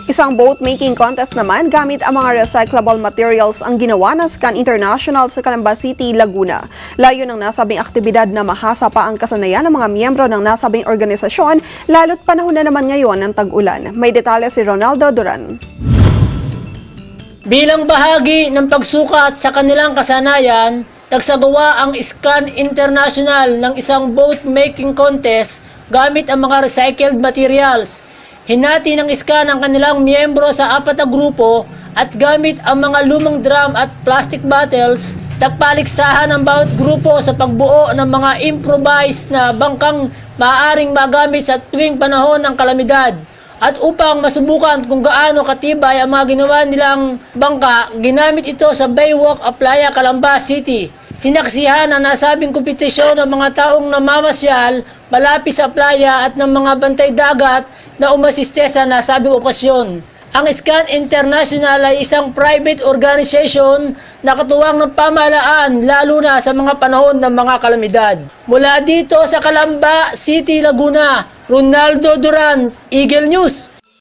Isang boat making contest naman gamit ang mga recyclable materials ang ginawa ng Scan International sa Calamba City, Laguna. Layo ng nasabing aktibidad na mahasa pa ang kasanayan ng mga miyembro ng nasabing organisasyon, lalo't panahon na naman ngayon ng tag-ulan. May detalye si Ronaldo Duran. Bilang bahagi ng pagsukat sa kanilang kasanayan, nagsagawa ang Scan International ng isang boat making contest gamit ang mga recycled materials. Hinati ng Scan ang kanilang miyembro sa 4 na grupo at gamit ang mga lumang drum at plastic bottles, nagpaliksahan ang bawat grupo sa pagbuo ng mga improvised na bangkang maaaring magamit sa tuwing panahon ng kalamidad. At upang masubukan kung gaano katibay ang mga ginawa nilang bangka, ginamit ito sa Baywalk of Playa, Calamba City. Sinaksihan ang nasabing kompetisyon ng mga taong namamasyal malapit sa playa at ng mga bantay dagat na umasiste sa nasabing okasyon. Ang Scan International ay isang private organization na katuwang ng pamahalaan lalo na sa mga panahon ng mga kalamidad. Mula dito sa Calamba City, Laguna, Ronaldo Duran, Eagle News.